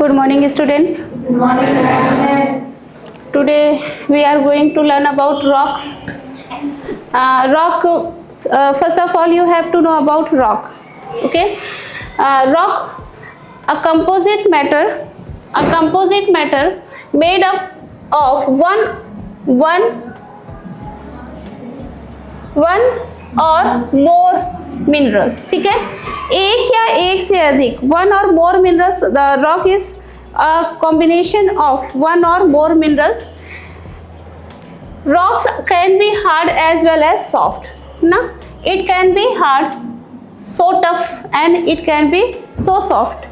Good morning, students. Good morning. Today we are going to learn about rocks. First of all, you have to know about rock. Okay, rock, a composite matter made up of one or more minerals. ठीक है, एक या एक से अधिक, one or more minerals. The rock is a combination of one or more minerals. Rocks can be hard as well as soft. Na, it can be hard, so tough, and it can be so soft.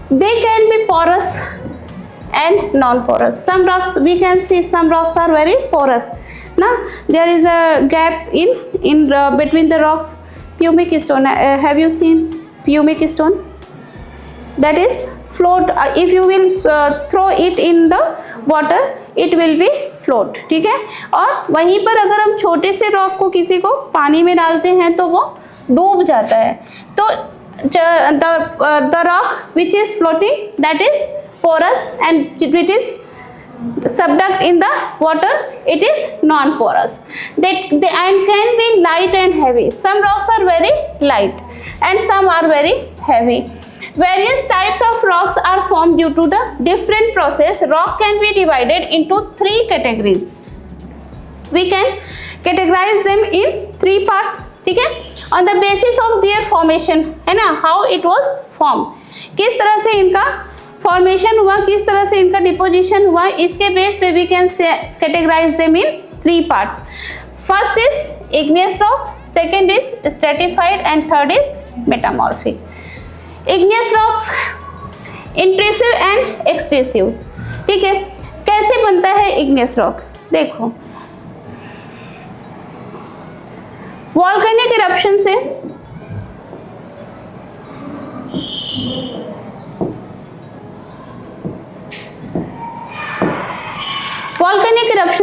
They can be porous and non-porous. Some rocks, we can see some rocks are very porous. Now there is a gap in between the rocks. Pumic stone, have you seen pumic stone? That is float. If you will throw it in the water, it will be float. ठीक है, और वहीं पर अगर हम छोटे से rock को किसी को पानी में डालते हैं तो वो डूब जाता है. तो the rock which is floating, that is porous, and it is subduct in the water, it is non-porous. They and can be light and heavy. Some rocks are very light and some are very heavy. Various types of rocks are formed due to the different process. Rock can be divided into three categories. We can categorize them in three parts. ठीक है, on the basis of their formation, है ना, how it was formed, किस तरह से इनका formation हुआ, किस तरह से इनका डिपोजिशन हुआ, इसके बेस पे we can categorize them in three parts. First is igneous rock, second is stratified, and third is metamorphic. Igneous rocks, intrusive and extrusive. ठीक है, कैसे बनता है igneous rock? देखो, वॉल्केनिक इरप्शन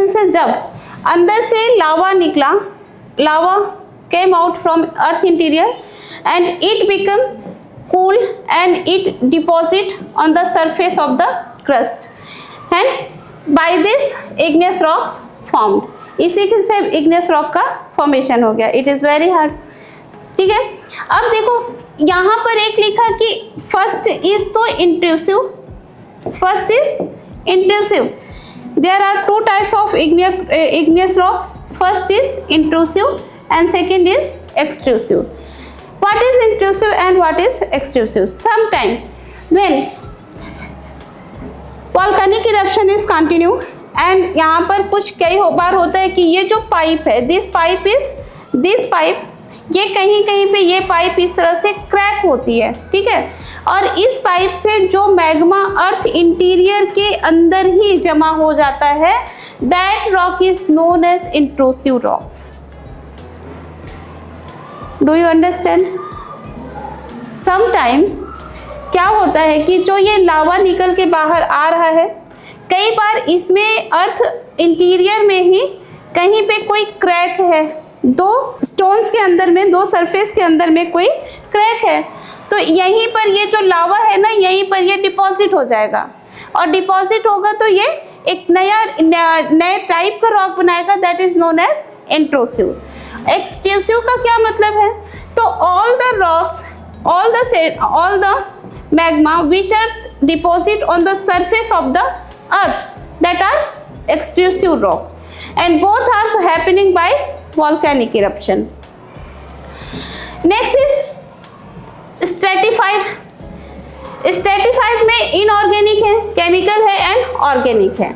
से जब अंदर से लावा निकला, लावा came out from earth interior and it become cool and it deposit on the surface of the crust, and by this igneous rocks formed. इसी से igneous rock का फॉर्मेशन हो गया. It is very hard. ठीक है, अब देखो यहाँ पर एक लिखा कि फर्स्ट इज तो intrusive. First is intrusive. There are two types of igneous rock. First is intrusive and second is extrusive. What is intrusive and what is extrusive? Sometime when volcanic eruption is continue and यहाँ पर कुछ कई बार होता है कि ये जो pipe है, दिस पाइप ये कहीं पे ये पाइप इस तरह से क्रैक होती है. ठीक है, और इस पाइप से जो मैग्मा अर्थ इंटीरियर के अंदर ही जमा हो जाता है, that rock is known as intrusive rocks. Do you understand? Sometimes क्या होता है कि जो ये लावा निकल के बाहर आ रहा है, कई बार इसमें अर्थ इंटीरियर में ही कहीं पे कोई क्रैक है, दो स्टोन्स के अंदर में, दो सरफेस के अंदर में कोई क्रैक है, तो यहीं पर ये जो लावा है ना, यहीं पर ये डिपॉजिट हो जाएगा, और डिपॉजिट होगा तो ये एक नए टाइप का रॉक बनाएगा. That is known as intrusive. Extrusive का क्या मतलब है? तो all the rocks, all the magma which are deposit on the surface of the earth, that are extrusive rock, and both are happening by volcanic eruption. Next is stratified. Stratified में inorganic है, chemical है and organic है.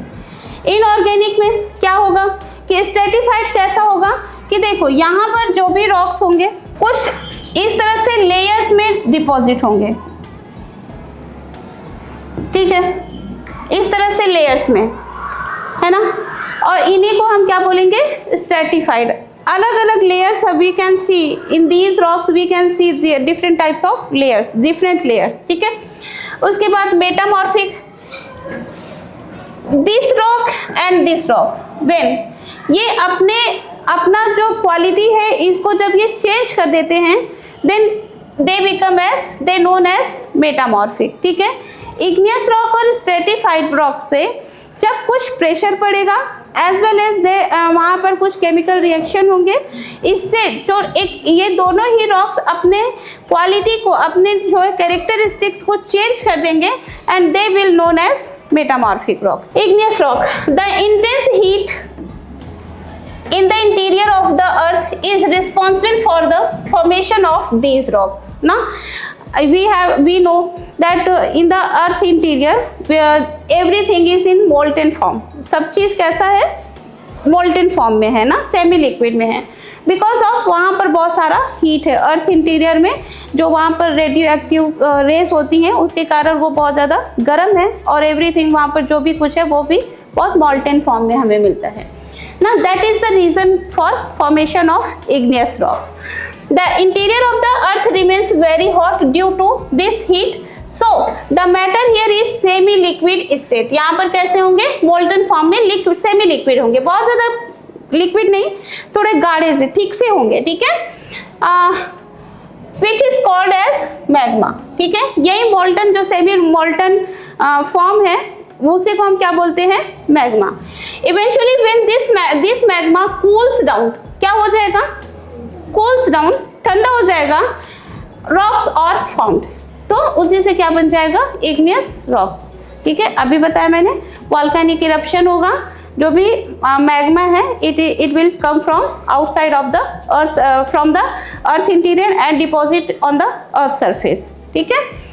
Inorganic में क्या होगा कि stratified कैसा होगा कि देखो यहाँ पर जो भी रॉक्स होंगे कुछ इस तरह से लेयर्स में डिपॉजिट होंगे. ठीक है, इस तरह से लेयर्स में, है ना, और इन्हीं को हम क्या बोलेंगे? स्ट्रेटिफाइड. अलग अलग layers we can see in these rocks, we can see different types of layers, different layers. ठीक है, उसके बाद metamorphic. This rock and this rock, when ये अपना जो क्वालिटी है इसको जब ये चेंज कर देते हैं, then they become as, they known as metamorphic. ठीक है, इग्नियस रॉक और स्ट्रेटिफाइड रॉक से जब कुछ प्रेशर पड़ेगा एज वेल एज वहाँ पर कुछ केमिकल रिएक्शन होंगे, इससे जो एक ये दोनों ही रॉक्स अपने क्वालिटी को, अपने जो है कैरेक्टरिस्टिक्स को चेंज कर देंगे and they will known as metamorphic rock. Igneous rock, the intense heat in the interior of the earth is responsible for the formation of these rocks. Now we know that in the earth interior where everything is in molten form. सब चीज़ कैसा है? molten form में है ना, semi liquid में है, because of वहाँ पर बहुत सारा हीट है अर्थ इंटीरियर में, जो वहाँ पर रेडियो एक्टिव रेस होती हैं उसके कारण वो बहुत ज़्यादा गर्म है और एवरीथिंग वहाँ पर जो भी कुछ है वो भी बहुत molten form में हमें मिलता है। Now that is the reason for formation of igneous rock. The interior of the earth remains very hot due to this heat. So the matter here is semi-liquid state. यहाँ पर कैसे होंगे? Molten form में liquid, semi-liquid होंगे, बहुत ज़्यादा liquid नहीं, थोड़े गाढ़े से, थिक से होंगे, ठीक है? Which is called as magma, ठीक है? यही molten जो semi-molten form है उसी को हम क्या बोलते हैं? Magma. Eventually when this magma cools down, क्या हो जाएगा? कूल्स डाउन, ठंडा हो जाएगा, रॉक्स और फॉर्म्ड, तो उसी से क्या बन जाएगा? इग्नियस रॉक्स, ठीक है? अभी बताया मैंने, वॉल्केनिक इरप्शन होगा, जो भी मैग्मा है it will come from outside of the earth, from the earth interior and deposit on the earth surface, ठीक है?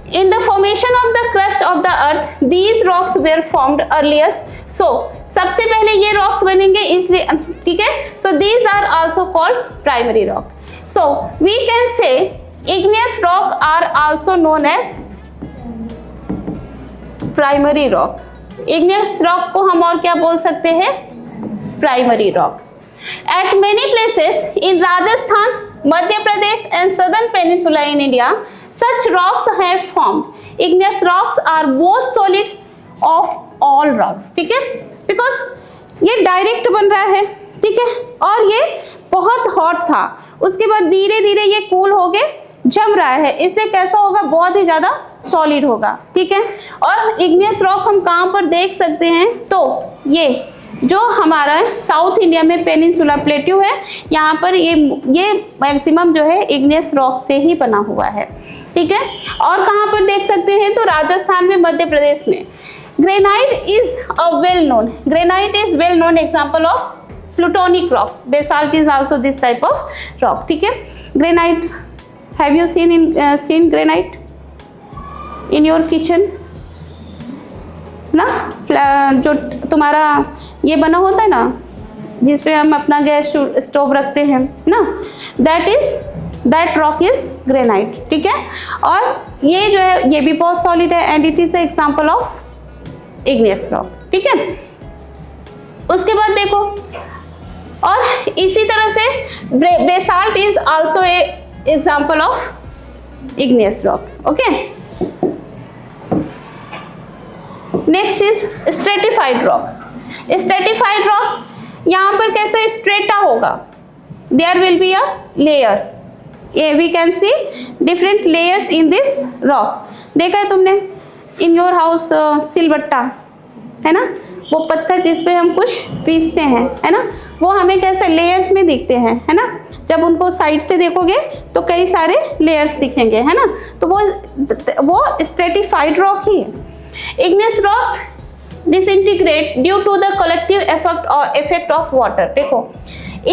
In the formation of the crust of the earth, these rocks were formed earliest. So, सबसे पहले ये rocks बनेंगे इसलिए, ठीक है? So these are also called primary rock. So we can say igneous rock are also known as primary rock. Igneous rock को हम और क्या बोल सकते हैं? Primary rock. At many places in Rajasthan, Madhya Pradesh and southern peninsula in India, such rocks have formed. Igneous rocks are most solid of all rocks, ठीक है? Because ये डायरेक्ट बन रहा है, ठीक है? और ये बहुत हॉट था, उसके बाद धीरे धीरे ये कूल हो गए, जम रहा है, इसलिए कैसा होगा? बहुत ही ज़्यादा सॉलिड होगा, ठीक है? और इग्नियस रॉक हम कहाँ पर देख सकते हैं? तो ये जो हमारा साउथ इंडिया में पेनिनसुला प्लेट्यू है, यहाँ पर ये मैक्सिमम जो है इग्नियस रॉक से ही बना हुआ है, ठीक है? और कहाँ पर देख सकते हैं? तो राजस्थान में, मध्य प्रदेश में। Granite is a well known example of plutonic rock. Basalt is also this type of rock, ठीक है? Granite, have you seen granite in your kitchen ना? जो तुम्हारा ये बना होता है ना, जिसपे हम अपना गैस स्टोव रखते हैं ना, दैट रॉक इज ग्रेनाइट, ठीक है? और ये जो है ये भी बहुत सॉलिड है and it is a example of igneous rock, ठीक है? उसके बाद देखो, और इसी तरह से basalt is also a example of igneous rock, okay? Next is stratified rock. Stratified rock, यहाँ पर कैसे स्ट्रेटा होगा? There will be a layer, we can see different layers in this rock. देखा है तुमने इन योर हाउस सिलबट्टा, है ना? वो पत्थर जिसपे हम कुछ पीसते हैं, है ना? वो हमें कैसे लेयर्स में दिखते हैं, है ना? जब उनको साइड से देखोगे तो कई सारे लेयर्स दिखेंगे, है ना? तो वो स्ट्रेटिफाइड रॉक ही है। Igneous rocks disintegrate due to the collective effect of water। देखो,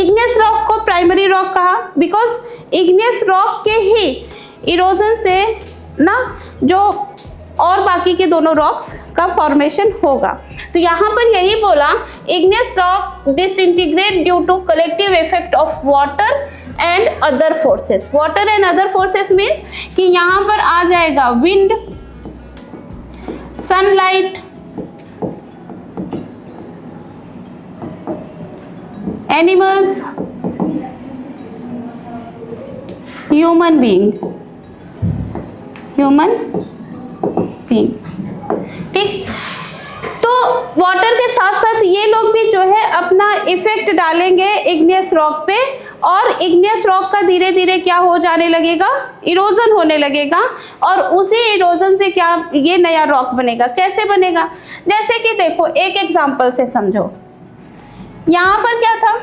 igneous rock को primary rock कहा because igneous rock के ही erosion से ना जो और बाकी के दोनों rocks का formation होगा। तो यहाँ पर यही बोला, igneous rock disintegrate due to collective effect of water and other forces। water and other forces means कि यहाँ पर आ जाएगा wind, sunlight, animals, human being, ठीक? तो वाटर के साथ साथ ये लोग भी जो है अपना इफेक्ट डालेंगे इग्नियस रॉक पे और इग्नियस रॉक का धीरे धीरे क्या हो जाने लगेगा, इरोजन होने लगेगा, और उसी इरोजन से क्या ये नया रॉक बनेगा। कैसे बनेगा, जैसे कि देखो एक एग्जांपल से समझो। यहाँ पर क्या था,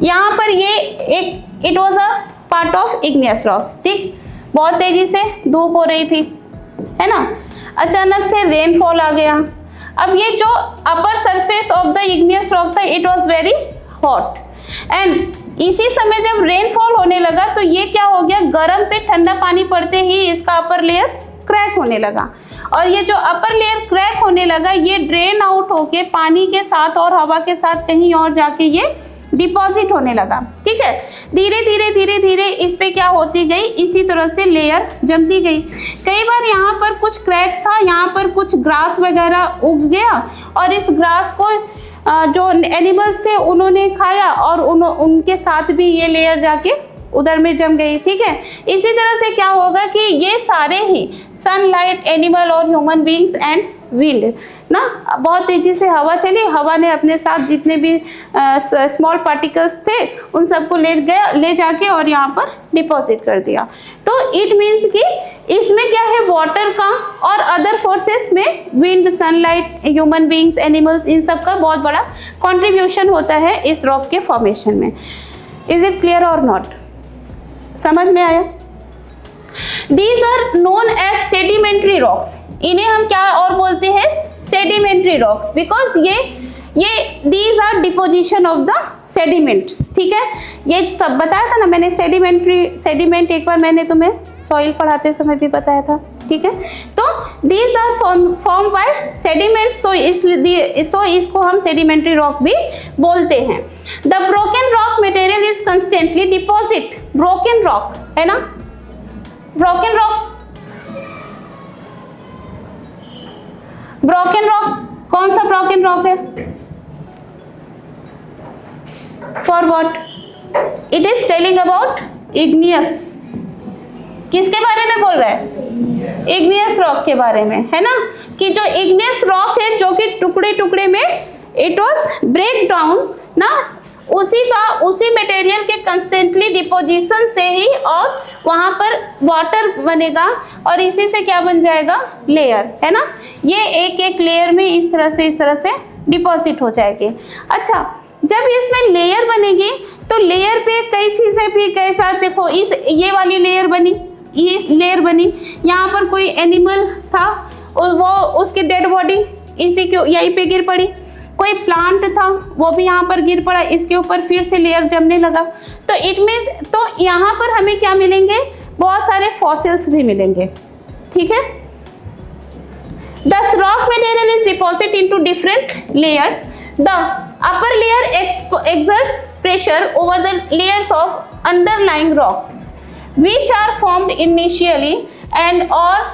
यहाँ पर ये एक it was a part of igneous rock, ठीक। बहुत तेजी से धूप हो रही थी, है ना, अचानक से रेनफॉल आ गया। अब ये जो upper surface of the igneous rock था it was very hot, and इसी समय जब रेनफॉल होने लगा तो ये क्या हो गया, गर्म पे ठंडा पानी पड़ते ही इसका अपर लेयर क्रैक होने लगा, और ये जो अपर लेयर क्रैक होने लगा ये ड्रेन आउट होके पानी के साथ और हवा के साथ कहीं और जाके ये डिपॉजिट होने लगा, ठीक है। धीरे धीरे धीरे धीरे इस पे क्या होती गई, इसी तरह से लेयर जमती गई। कई बार यहाँ पर कुछ क्रैक था, यहाँ पर कुछ ग्रास वगैरह उग गया, और इस ग्रास को जो एनिमल्स थे उन्होंने खाया, और उनके साथ भी ये लेयर जाके उधर में जम गई, ठीक है। इसी तरह से क्या होगा कि ये सारे ही सनलाइट, एनिमल और ह्यूमन बीइंग्स एंड विंड ना, बहुत तेजी से हवा चली, हवा ने अपने साथ जितने भी स्मॉल पार्टिकल्स थे उन सबको ले जाके और यहाँ पर डिपॉजिट कर दिया। तो इट मीन्स कि इसमें क्या है, वाटर का और अदर फोर्सेस में wind, sunlight, human beings, animals, इन सब का बहुत बड़ा कंट्रीब्यूशन होता है इस रॉक के फॉर्मेशन में। इज इट क्लियर और नॉट, समझ में आया? These are known as sedimentary rocks. इन्हें हम क्या और बोलते हैं, sedimentary rocks, because ये these are deposition of the sediments, ठीक है। ये सब बताया था ना मैंने, sediment एक बार मैंने तुम्हें सॉइल पढ़ाते समय भी बताया था, ठीक है। तो these are formed by sediments, so इसको हम sedimentary rock भी बोलते हैं। The broken rock material is constantly deposit, broken rock है ना, ब्रोकन रॉक कौन सा ब्रोकन रॉक है, for what, it is telling about igneous, किसके बारे में बोल रहा है, इग्नियस रॉक के बारे में, है ना, कि जो इग्नियस रॉक है जो कि टुकड़े टुकड़े में इट वाज ब्रेक डाउन ना, उसी मटेरियल के कंस्टेंटली डिपोजिशन से ही और वहाँ पर वाटर बनेगा, और इसी से क्या बन जाएगा, लेयर, है ना। ये एक एक लेयर में इस तरह से डिपॉजिट हो जाएगी। अच्छा, जब इसमें लेयर बनेगी तो लेयर पे कई चीज़ें भी, कई बार देखो ये वाली लेयर बनी, ये लेयर बनी, यहाँ पर कोई एनिमल था और वो उसकी डेड बॉडी इसी के यहीं पे गिर पड़ी, कोई प्लांट था वो भी यहाँ पर गिर पड़ा, इसके ऊपर फिर से लेयर जमने लगा। तो इट मीन्स, तो यहाँ पर हमें क्या मिलेंगे, बहुत सारे फॉसिल्स भी मिलेंगे, ठीक है। Thus rock material is deposited into different layers. The upper layer exert pressure over the layers of underlying rocks, which are formed initially and are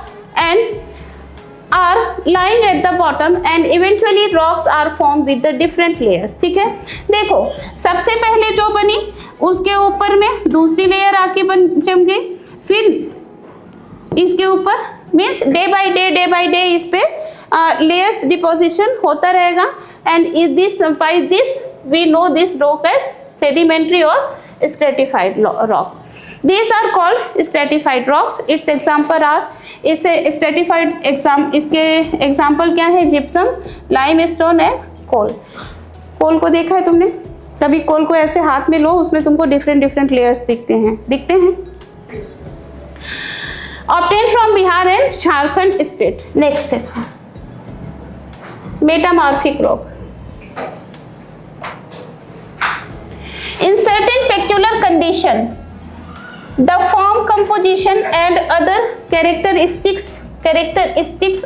lying at the bottom, and eventually rocks are formed with the different layers, ठीक है। देखो सबसे पहले जो बनी उसके ऊपर में दूसरी लेयर आके जम गई, फिर इसके ऊपर मीन्स डे बाय डे इस पे लेयर्स डिपोजिशन होता रहेगा, and by this we know this rock as sedimentary और stratified rock. These are called stratified rocks. Its example are, इससे stratified इसके एग्जाम्पल क्या है, जिप्सम, लाइमस्टोन है, कोल को देखा है तुमने कभी, कोल को ऐसे हाथ में लो, उसमें तुमको डिफरेंट लेयर्स दिखते हैं Obtained from Bihar and Jharkhand state. Next है metamorphic rock. In certain peculiar condition, the form, composition and other characteristics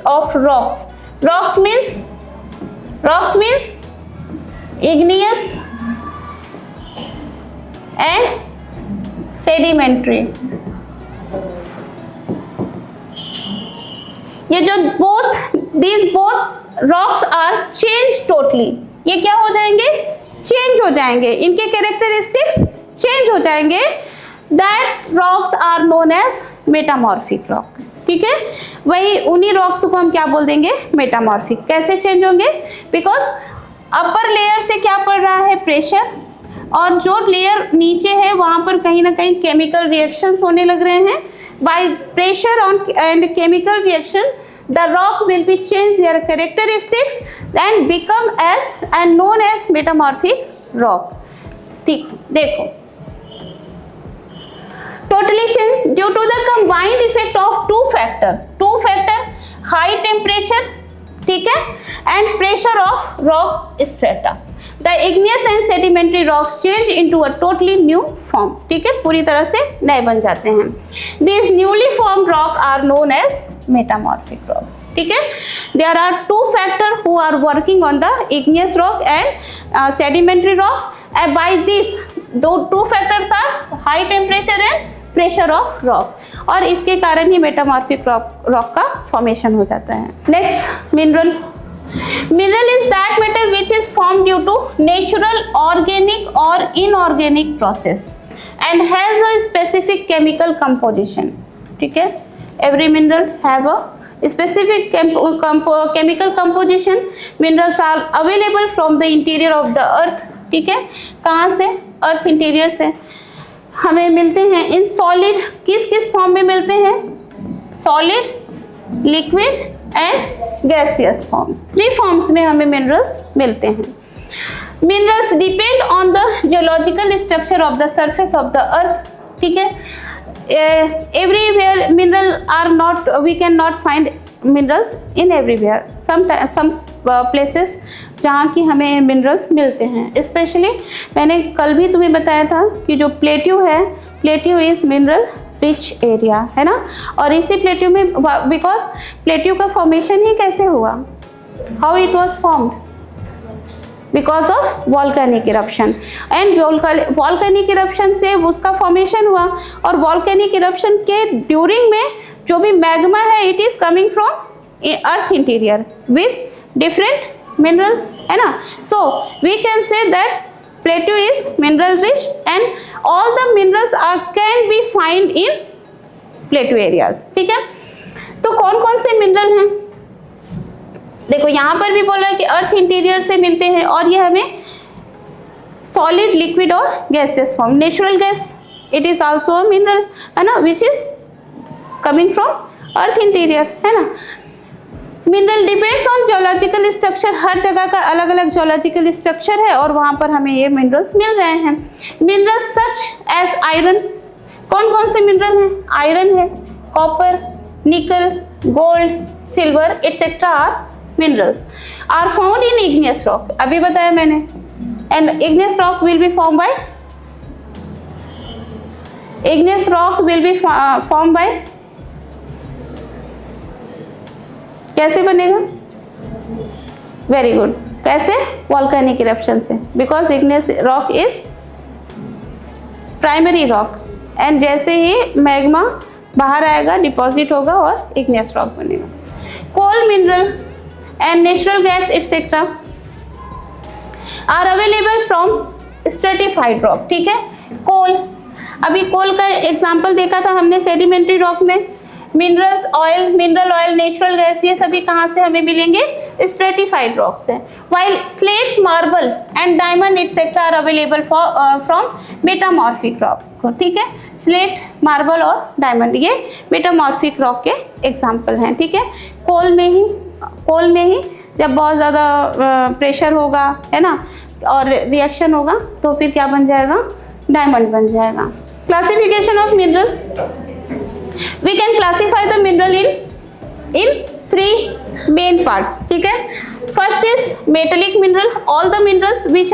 of rocks. Rocks means igneous and sedimentary. ये जो these both rocks are changed totally. ये क्या हो जाएंगे, change हो जाएंगे, इनके कैरेक्टरिस्टिक्स चेंज हो जाएंगे। That rocks are known as metamorphic rock, ठीक है। वही उन्हीं रॉक्स को हम क्या बोल देंगे, मेटामॉर्फिक। कैसे चेंज होंगे, बिकॉज अपर लेयर से क्या पड़ रहा है, प्रेशर, और जो लेयर नीचे है वहाँ पर कहीं ना कहीं केमिकल रिएक्शंस होने लग रहे हैं. By pressure on and chemical reaction the rocks will be change their characteristics and become as and known as metamorphic rock. ठीक, देखो totally change due to the combined effect of two factor high temperature, ठीक है, and pressure of rock strata. The igneous and sedimentary rocks change into a totally new form. ठीक है, पूरी तरह से नए बन जाते हैं. These newly formed rock are known as metamorphic rock. ठीक है, there are two factors who are working on the igneous rock and sedimentary rock. And by this, those two factors are high temperature and pressure of rock. और इसके कारण ही metamorphic rock का formation हो जाता है. Next, mineral. Mineral is that metal which is formed due to natural, organic or inorganic process and has a specific chemical composition. ठीक है, every mineral have a specific chemical composition. Minerals are available from the interior of the earth. ठीक है, कहाँ से? अर्थ interior से हमें मिलते हैं इन सॉलिड. किस किस फॉर्म में मिलते हैं? Solid, liquid and gaseous form. 3 forms में हमें मिनरल्स मिलते हैं. Minerals depend on the geological structure of the surface of the earth. ठीक है, everywhere mineral are not, we can not find minerals in everywhere. Some places जहाँ की हमें minerals मिलते हैं. स्पेशली मैंने कल भी तुम्हें बताया था कि जो प्लेट्यू है, plateau is mineral rich area, है ना. और इसी प्लेट्यू में, बिकॉज प्लेट्यू का फॉर्मेशन ही कैसे हुआ, how it was formed, because of volcanic eruption. And volcanic eruption से उसका फॉर्मेशन हुआ. और वॉल्केनिक इरप्शन के ड्यूरिंग में जो भी मैग्मा है, it is coming from earth interior with different minerals, है ना. So we can say that plateau is mineral rich and all the minerals can be find in plateau areas. ठीक है, तो कौन कौन से मिनरल हैं? देखो यहाँ पर भी बोल रहा है कि अर्थ इंटीरियर से मिलते हैं और ये हमें सॉलिड, लिक्विड और gaseous form. Natural gas it is also a mineral, है ना, which is coming from earth interior, है ना. Mineral depends on geological structure. हर जगह का अलग अलग जियोलॉजिकल स्ट्रक्चर है और वहाँ पर हमें ये मिनरल्स मिल रहे हैं. Minerals such as iron. कौन कौन से मिनरल हैं? आयरन है, copper, nickel, gold, silver etcetera are minerals are found in igneous rock. अभी बताया मैंने. And igneous rock will be form by, igneous rock will be form by, कैसे बनेगा? Very good. कैसे? वॉल्केनिक इरप्शन से, because igneous rock is primary rock and जैसे ही magma बाहर आएगा, डिपॉजिट होगा और इग्नियस रॉक बनेगा. Coal, mineral and natural gas etcetera are available from stratified rock. ठीक है, कोल, अभी कोल का एग्जाम्पल देखा था हमने सेडिमेंट्री रॉक में. Minerals, oil, mineral oil, natural gas, ये सभी कहाँ से हमें मिलेंगे? स्ट्रेटिफाइड रॉक से. While slate, marble and diamond etcetera are available from metamorphic rock. ठीक है, स्लेट, मार्बल और डायमंड ये मेटामॉर्फिक रॉक के एग्जाम्पल हैं. ठीक है, कोल में ही जब बहुत ज़्यादा प्रेशर होगा, है ना, और रिएक्शन होगा तो फिर क्या बन जाएगा? डायमंड बन जाएगा. Classification of minerals. We can classify the mineral in 3 main parts. ठीक है, first is metallic mineral. All the minerals which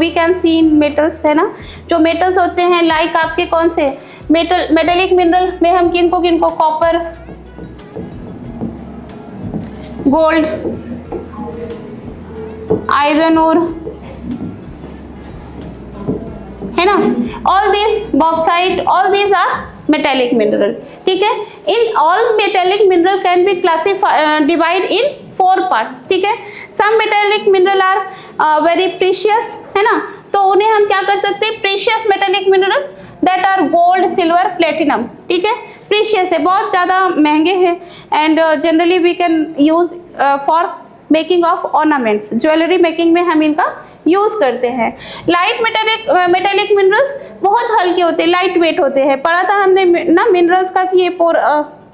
we can see in metals, है ना, जो metals होते हैं, like आपके कौन से metallic mineral में हम किनको कॉपर, गोल्ड, आयरन और, है ना, all these bauxite, all these are metallic mineral. ठीक है, in all metallic mineral can be classified divide in 4 parts. ठीक है, some metallic mineral are very precious, है ना, तो उन्हें हम क्या कर सकते हैं? precious metallic mineral that are gold, silver, platinum. ठीक है, precious है, बहुत ज़्यादा महंगे हैं and generally we can use for making of ornaments, jewellery making में हम इनका यूज करते हैं। लाइट मेटेलिक मिनरल्स बहुत हल्के होते हैं, लाइट वेट होते हैं। पढ़ा था हमने ना मिनरल्स का कि ये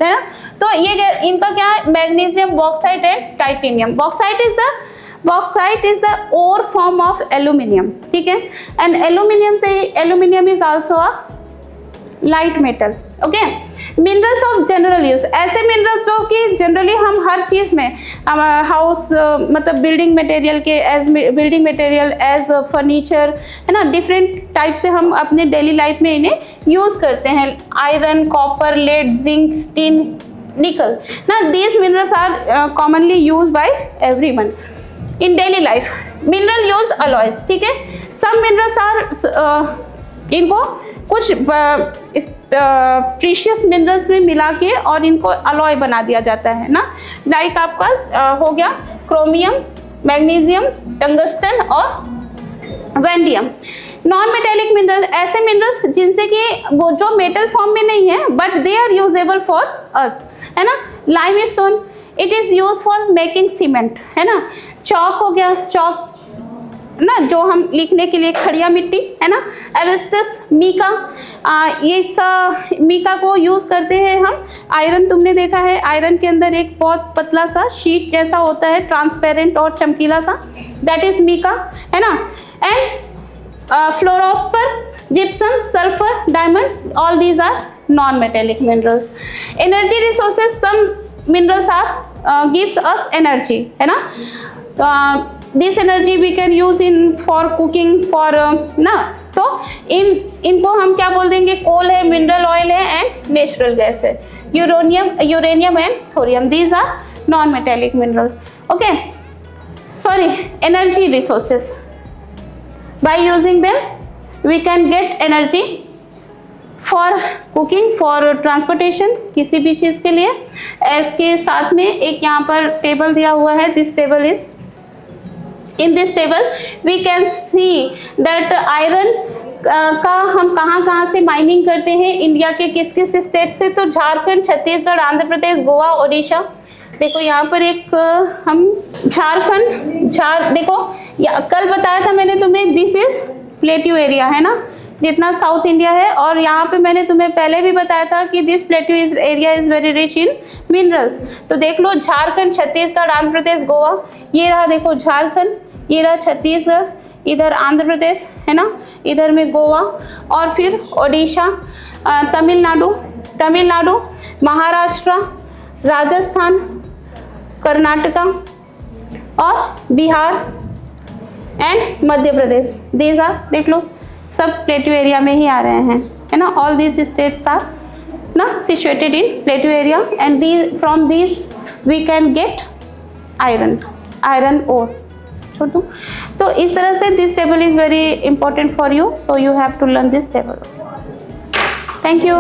है ना, तो ये इनका क्या है, magnesium, bauxite and titanium. Bauxite is the ore form of aluminium, ठीक है, and aluminium is also a light metal. Okay, minerals of general use, ऐसे मिनरल्स जो कि जनरली हम हर चीज में हाउस मतलब बिल्डिंग मटेरियल के एज फर्नीचर, है ना, डिफरेंट टाइप से हम अपने डेली लाइफ में इन्हें यूज करते हैं। Iron, copper, lead, zinc, tin, nickel ना, these minerals are commonly use by everyone in daily life. Mineral use alloys, ठीक है, सम मिनरल्स आर इनको कुछ प्रीशियस मिनरल्स में मिला के और इनको अलॉय बना दिया जाता है ना, लाइक आपका हो गया क्रोमियम, मैग्नीशियम, टंगस्टन और वैंडियम। नॉन मेटेलिक मिनरल, ऐसे मिनरल्स जिनसे कि वो जो मेटल फॉर्म में नहीं है but they are usable for us, है ना, limestone, it is use for making cement, है ना। चौक हो गया, चौक ना जो हम लिखने के लिए, खड़िया मिट्टी, है ना। एवेस्टस, मीका, ये मीका को यूज करते हैं हम। आयरन तुमने देखा है, आयरन के अंदर एक बहुत पतला सा शीट जैसा होता है, ट्रांसपेरेंट और चमकीला सा, दैट इज मीका, है ना। And fluorspar, gypsum, sulphur, diamond, all these are non metallic minerals. Energy resources, some minerals are gives us energy, है ना। This energy we can use in for cooking for ना, तो इनको हम क्या बोल देंगे, कोल है, मिनरल ऑयल है एंड नेचुरल गैस है। Uranium and thorium, these are non metallic mineral. Okay, sorry, energy resources, by using them we can get energy for cooking, for transportation, किसी भी चीज़ के लिए। इसके साथ में एक यहाँ पर टेबल दिया हुआ है, this table is, in this table we can see that iron का हम कहाँ से माइनिंग करते हैं, इंडिया के किस किस स्टेट से, तो झारखंड, छत्तीसगढ़, आंध्र प्रदेश, गोवा, ओडिशा। देखो यहाँ पर एक हम झारखंड, देखो कल बताया था मैंने तुम्हें, दिस इज प्लेट्यू एरिया, है ना, जितना साउथ इंडिया है। और यहाँ पे मैंने तुम्हें पहले भी बताया था कि this plateau area is very rich in minerals. तो देख लो, झारखंड, छत्तीसगढ़, आंध्र प्रदेश, गोवा, ये रहा देखो झारखंड, ये रहा छत्तीसगढ़, इधर आंध्र प्रदेश, है ना, इधर में गोवा, और फिर ओडिशा, तमिलनाडु, महाराष्ट्र, राजस्थान, कर्नाटका और Bihar and Madhya Pradesh. These are, देख लो, सब प्लेट्यू एरिया में ही आ रहे हैं, है ना। ऑल दीज स्टेट्स आर ना situated in plateau area and from this we can get iron ore. Chhotu, तो इस तरह से this table is very important for you, so you have to learn this table. Thank you.